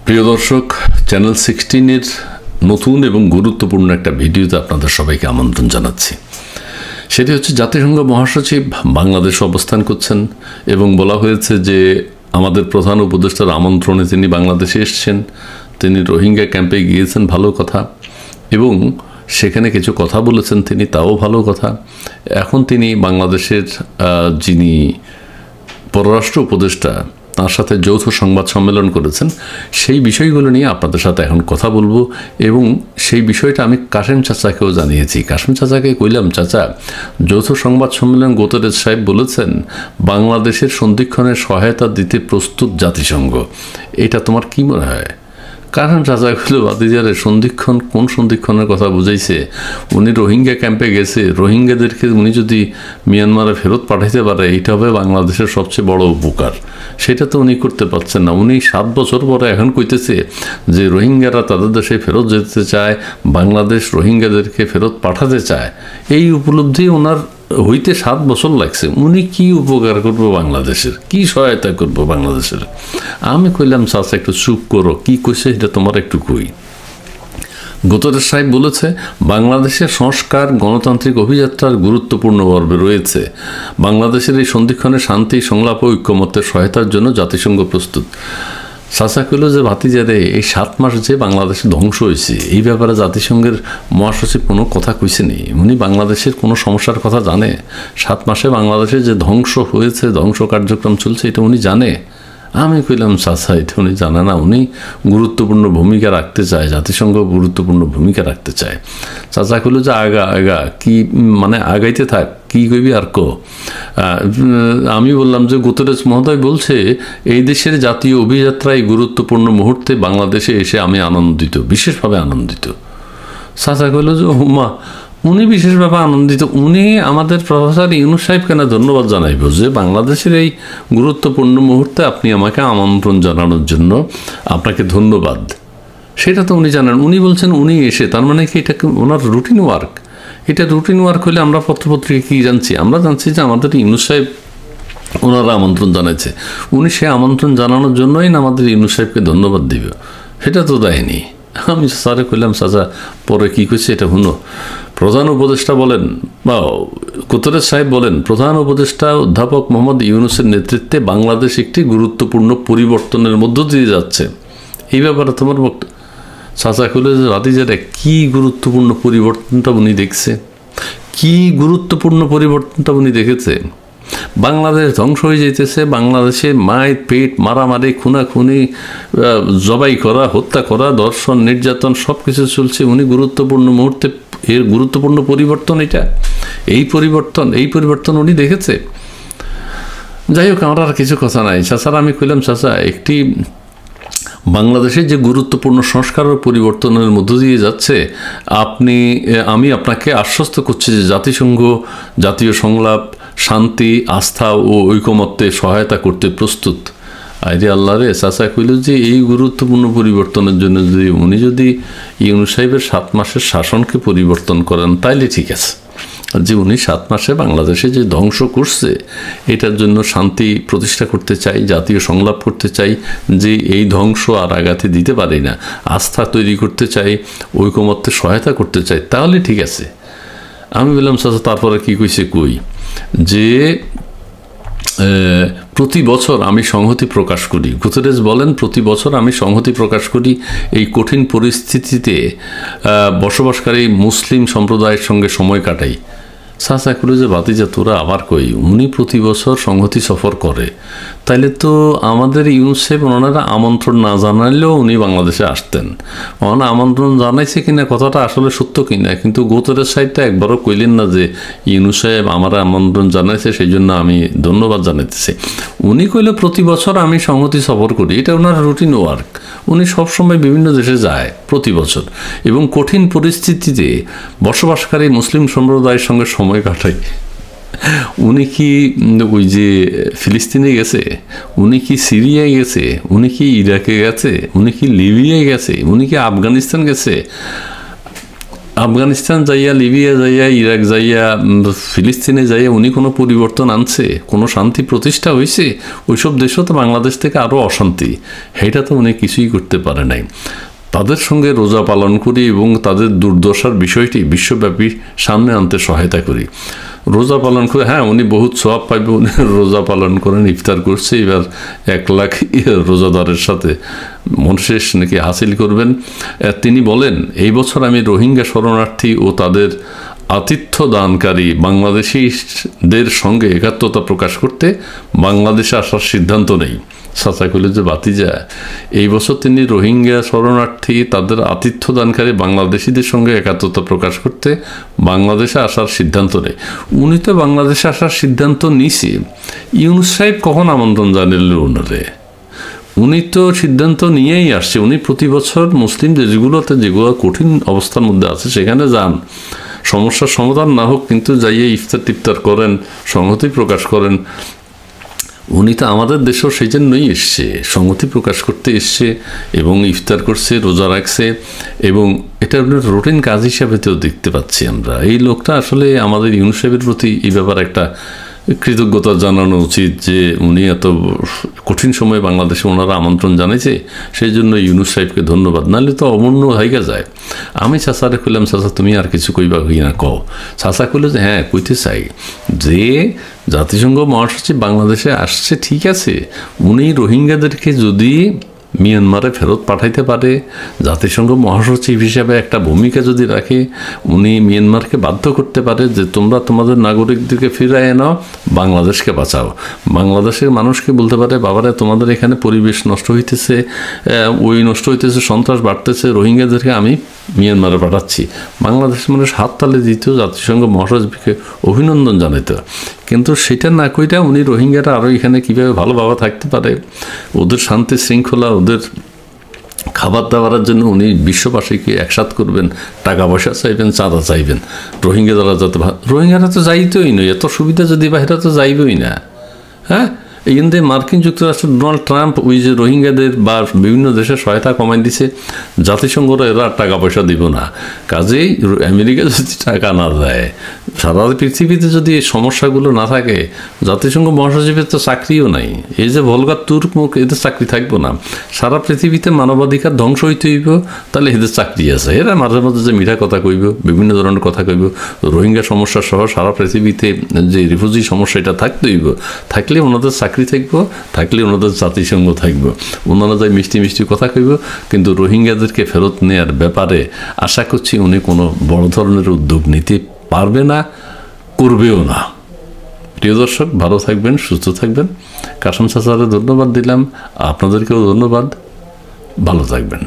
প্রিয় দর্শক, চ্যানেল 16-এর নতুন এবং গুরুত্বপূর্ণ একটা ভিডিওতে আপনাদের সবাইকে আমন্ত্রণ জানাচ্ছি। সেটি হচ্ছে জাতিসংঘ মহাসচিব বাংলাদেশে অবস্থান করছেন এবং বলা হয়েছে যে আমাদের প্রধান উপদেষ্টার আমন্ত্রণে তিনি বাংলাদেশে এসেছেন। তিনি রোহিঙ্গা ক্যাম্পে গিয়েছেন, ভালো কথা, এবং সেখানে কিছু কথা বলেছেন তিনি, তাও ভালো কথা। এখন তিনি বাংলাদেশের যিনি পররাষ্ট্র উপদেষ্টা তার সাথে যৌথ সংবাদ সম্মেলন করেছেন, সেই বিষয়গুলো নিয়ে আপনাদের সাথে এখন কথা বলবো। এবং সেই বিষয়টা আমি কাশেম চাচাকেও জানিয়েছি। কাশেম চাচাকে কইলাম, চাচা, যৌথ সংবাদ সম্মেলন গুতেরেস সাহেব বলেছেন বাংলাদেশের সন্ধিক্ষণে সহায়তা দিতে প্রস্তুত জাতিসংঘ, এটা তোমার কি মনে হয়? কারণ চাচাগুলো বাতিজারে সন্ধিক্ষণ, কোন সন্ধিক্ষণের কথা বুঝাইছে? উনি রোহিঙ্গা ক্যাম্পে গেছে, রোহিঙ্গাদেরকে উনি যদি মিয়ানমারে ফেরত পাঠাইতে পারে, এটা হবে বাংলাদেশের সবচেয়ে বড় উপকার। সেটা তো উনি করতে পারছেন না। উনি 7 বছর পরে এখন কইতেছে যে রোহিঙ্গারা তাদের দেশে ফেরত যেতে চায়, বাংলাদেশ রোহিঙ্গাদেরকে ফেরত পাঠাতে চায়। এই উপলব্ধি ওনার হইতে 7 বছর লাগছে। উনি কি উপকার করবো বাংলাদেশের, কি সহায়তা করবো বাংলাদেশের? আমি কইলাম, চাচা একটু চুপ করো, কি কইছে এটা তোমার একটু কই। গুতেরেস সাহেব বলেছে বাংলাদেশের সংস্কার গণতান্ত্রিক অভিযাত্রার গুরুত্বপূর্ণ পর্বে রয়েছে। বাংলাদেশের এই সন্ধিক্ষণে শান্তি, সংলাপ ও ঐক্যমত্যের সহায়তার জন্য জাতিসংঘ প্রস্তুত। চাচা কইল যে ভাতিজারে, এই 7 মাস যে বাংলাদেশে ধ্বংস হয়েছে, এই ব্যাপারে জাতিসংঘের মহাসচিব কোনো কথা কইছেনি। উনি বাংলাদেশের কোনো সমস্যার কথা জানে? 7 মাসে বাংলাদেশে যে ধ্বংস হয়েছে, ধ্বংস কার্যক্রম চলছে, এটা উনি জানে? আমি কইলাম, চাচা এটা উনি জানে না। উনি গুরুত্বপূর্ণ ভূমিকা রাখতে চায়, জাতিসংঘ গুরুত্বপূর্ণ ভূমিকা রাখতে চায়। চাচা কইল যে আগা কি, মানে আগাইতে থাক, কি কইবি আর কো। আমি বললাম যে গুতেরেস মহোদয় বলছে এই দেশের জাতীয় অভিযাত্রায় গুরুত্বপূর্ণ মুহূর্তে বাংলাদেশে এসে আমি আনন্দিত, বিশেষভাবে আনন্দিত। চাচা কইল যে হুমা, উনি বিশেষভাবে আনন্দিত? উনি আমাদের প্রফেসর ইউনূস সাহেবকে না ধন্যবাদ জানাইব যে বাংলাদেশের এই গুরুত্বপূর্ণ মুহূর্তে আপনি আমাকে আমন্ত্রণ জানানোর জন্য আপনাকে ধন্যবাদ। সেটা তো উনি জানেন। উনি বলছেন উনি এসে, তার মানে কি এটা ওনার রুটিন ওয়ার্ক? এটা রুটিন ওয়ার্ক হলে আমরা পত্রপত্রিকা কী জানছি? আমরা জানছি যে আমাদের ইউনূস সাহেব ওনারা আমন্ত্রণ জানাইছে। উনি সে আমন্ত্রণ জানানোর জন্যই না আমাদের ইউনূস সাহেবকে ধন্যবাদ দিবে, সেটা তো দেয়নি। আমি স্যারে কইলাম, চাচা পরে কী কইছে এটা শুনো। প্রধান উপদেষ্টা বলেন, বা গুতেরেস সাহেব বলেন, প্রধান উপদেষ্টা অধ্যাপক মোহাম্মদ ইউনূসের নেতৃত্বে বাংলাদেশ একটি গুরুত্বপূর্ণ পরিবর্তনের মধ্য দিয়ে যাচ্ছে। এই ব্যাপারে তোমার বক্তব্য? চাচা কইল যে ভাতিজারে, কি গুরুত্বপূর্ণ পরিবর্তনটা উনি দেখছে? কি গুরুত্বপূর্ণ পরিবর্তনটা উনি দেখেছে? বাংলাদেশ ধ্বংস হয়ে যেতেছে, বাংলাদেশে মায়ের পেট, মারামারি, খুনাখুনি, জবাই করা, হত্যা করা, ধর্ষণ, নির্যাতন সব কিছু চলছে। উনি গুরুত্বপূর্ণ মুহূর্তে এর গুরুত্বপূর্ণ পরিবর্তন এটা, এই পরিবর্তন উনি দেখেছে। যাই হোক, আমার আর কিছু কথা নাই। চাচারা আমি কইলাম, চাচা একটি বাংলাদেশের যে গুরুত্বপূর্ণ সংস্কার ও পরিবর্তনের মধ্য দিয়ে যাচ্ছে, আমি আপনাকে আশ্বস্ত করছি যে জাতিসংঘ জাতীয় সংলাপ, শান্তি, আস্থা ও ঐকমত্যে সহায়তা করতে প্রস্তুত। আরে আল্লাহ রে, চাচা কইল যে এই গুরুত্বপূর্ণ পরিবর্তনের জন্য উনি যদি ইউনূস সাহেবের 7 মাসের শাসনকে পরিবর্তন করেন তাইলে ঠিক আছে। যে উনি 7 মাসে বাংলাদেশে যে ধ্বংস করছে, এটার জন্য শান্তি প্রতিষ্ঠা করতে চাই, জাতীয় সংলাপ করতে চাই, যে এই ধ্বংস আর আগাতে দিতে পারি না, আস্থা তৈরি করতে চাই, ঐকমত্যে সহায়তা করতে চাই, তাহলে ঠিক আছে। আমি বললাম, চাচা তারপরে কি কইছে কই, যে প্রতি বছর আমি সংহতি প্রকাশ করি। গুতেরেস বলেন, প্রতি বছর আমি সংহতি প্রকাশ করি এই কঠিন পরিস্থিতিতে বসবাসকারী মুসলিম সম্প্রদায়ের সঙ্গে সময় কাটাই। চাচা করে যে ভাতিজা তোরা আবার কই, উনি প্রতি বছর সংহতি সফর করে, তাইলে তো আমাদের ইউনূস সাহেব ওনারা আমন্ত্রণ না জানাইলেও উনি বাংলাদেশে আসতেন। ওনারা আমন্ত্রণ জানাইছে কিনা কথাটা আসলে সত্য কিনা, কিন্তু গুতেরেস সাহেবটা একবারও কইলেন না যে ইউনূস সাহেব আমার আমন্ত্রণ জানাইছে, সেই জন্য আমি ধন্যবাদ জানাইতেছি। উনি কইলে প্রতি বছর আমি সংহতি সফর করি, এটা ওনার রুটিন ওয়ার্ক। উনি সবসময় বিভিন্ন দেশে যায় প্রতি বছর, এবং কঠিন পরিস্থিতিতে বসবাসকারী মুসলিম সম্প্রদায়ের সঙ্গে সময় কাটায়। উনি কি ওই যে ফিলিস্তিনে গেছে, উনি কি সিরিয়ায় গেছে, উনি কি ইরাকে গেছে, উনি কি লিবিয়ায় গেছে, উনি কি আফগানিস্তান গেছে? আফগানিস্তান যাইয়া, লিবিয়া যাইয়া, ইরাক যাইয়া, ফিলিস্তিনে যাইয়া উনি কোনো পরিবর্তন আনছে, কোনো শান্তি প্রতিষ্ঠা হয়েছে? ওইসব দেশও তো বাংলাদেশ থেকে আরও অশান্তি, সেইটা তো উনি কিছুই করতে পারে নাই। তাদের সঙ্গে রোজা পালন করি এবং তাদের দুর্দশার বিষয়টি বিশ্বব্যাপী সামনে আনতে সহায়তা করি। রোজা পালন করে, হ্যাঁ উনি বহুত সওয়াব পাইবে, উনি রোজা পালন করেন, ইফতার করছে, এবার 1 লাখ রোজাদারের সাথে মনশেষ নাকি হাসিল করবেন। তিনি বলেন, এই বছর আমি রোহিঙ্গা শরণার্থী ও তাদের আতিথ্য দানকারী বাংলাদেশিদের সঙ্গে একাত্মতা প্রকাশ করতে বাংলাদেশে আসার সিদ্ধান্ত নেই। চাচা কইল যে বাতিজা, এই বছর তিনি রোহিঙ্গা শরণার্থী তাদের আতিথ্য দানকারী বাংলাদেশিদের সঙ্গে একাত্মতা প্রকাশ করতে বাংলাদেশে আসার সিদ্ধান্ত নেই। উনি তো বাংলাদেশে আসার সিদ্ধান্ত নিছে, ইউনূস সাহেব কখন আমন্ত্রণ জানালেন ওনারে? উনি তো সিদ্ধান্ত নিয়েই আসছে। উনি প্রতি বছর মুসলিম দেশগুলোতে যেগুলো কঠিন অবস্থার মধ্যে আছে সেখানে যান, সমস্যার সমাধান না হোক কিন্তু যাইয়ে ইফতার টিফতার করেন, সংহতি প্রকাশ করেন। উনি তো আমাদের দেশেও সেই জন্যই এসছে, সংহতি প্রকাশ করতে এসছে এবং ইফতার করছে, রোজা রাখছে, এবং এটা রুটিন কাজ হিসাবে তো দেখতে পাচ্ছি আমরা। এই লোকটা আসলে আমাদের ইউনূস সাহেবের প্রতি এই ব্যাপারে একটা কৃতজ্ঞতা জানানো উচিত যে উনি এত কঠিন সময়ে বাংলাদেশে ওনারা আমন্ত্রণ জানাইছে, সেই জন্য ইউনূস সাহেবকে ধন্যবাদ। নাহলে তো অমূল্য হাইগা যায়। আমি চাচারে কইলাম, চাচা তুমি আর কিছু কইবা হই না কও। চাচা কইল যে হ্যাঁ কইতে চাই যে জাতিসংঘ মহাসচিব বাংলাদেশে আসছে, ঠিক আছে, উনি রোহিঙ্গাদেরকে যদি মিয়ানমারে ফেরত পাঠাইতে পারে, জাতিসংঘ মহাসচিব হিসাবে একটা ভূমিকা যদি রাখে, উনি মিয়ানমারকে বাধ্য করতে পারে যে তোমরা তোমাদের নাগরিকদেরকে ফিরায় নাও, বাংলাদেশকে বাঁচাও। বাংলাদেশের মানুষকে বলতে পারে, বাবারা তোমাদের এখানে পরিবেশ নষ্ট হইতেছে, ওই নষ্ট হইতেছে, সন্ত্রাস বাড়তেছে, রোহিঙ্গাদেরকে আমি মিয়ানমারে পাঠাচ্ছি। বাংলাদেশের মানুষ হাততালি দিত, জাতিসংঘ মহাসচিবকে অভিনন্দন জানাইত। কিন্তু সেটা না কইরা উনি রোহিঙ্গারা আরও এখানে কীভাবে ভালোভাবে থাকতে পারে, ওদের শান্তি শৃঙ্খলা, ওদের খাবার দাবারের জন্য উনি বিশ্ববাসীকে একসাথ করবেন, টাকা পয়সা চাইবেন, চাঁদা চাইবেন, রোহিঙ্গা যারা যাতে, রোহিঙ্গারা তো যাইতই নয়, এত সুবিধা যদি বাইরে তো যাইবই না। হ্যাঁ, এই জন্য মার্কিন যুক্তরাষ্ট্র ডোনাল্ড ট্রাম্প ওই যে রোহিঙ্গাদের বা বিভিন্ন দেশের সহায়তা কমাই দিছে, জাতিসংঘরা এরা টাকা পয়সা দিব না। কাজেই আমেরিকা যদি টাকা না দেয়, সারা পৃথিবীতে যদি এই সমস্যাগুলো না থাকে, জাতিসংঘ মহাসচিবের তো চাকরিও নাই। এই যে ভলগার তুর্ক মুখ, এদের চাকরি থাকবো না। সারা পৃথিবীতে মানবাধিকার ধ্বংস হইতে হইব, তাহলে এদের চাকরি আছে। এরা মাঝে মাঝে যে মিঠা কথা কইব, বিভিন্ন ধরনের কথা কইব, রোহিঙ্গা সমস্যা সহ সারা পৃথিবীতে যে রিফিউজি সমস্যা এটা থাকতে হইব, থাকলে ওনাদের চাকরি থাকবো, থাকলে ওনাদের জাতিসংঘ থাকবো, ওনারা যাই মিষ্টি মিষ্টি কথা কইব। কিন্তু রোহিঙ্গাদেরকে ফেরত নেওয়ার ব্যাপারে আশা করছি উনি কোনো বড় ধরনের উদ্যোগ নিতে পারবে না, করবেও না। প্রিয় দর্শক, ভালো থাকবেন, সুস্থ থাকবেন। কাশেম চাচারে ধন্যবাদ দিলাম, আপনাদেরকেও ধন্যবাদ, ভালো থাকবেন।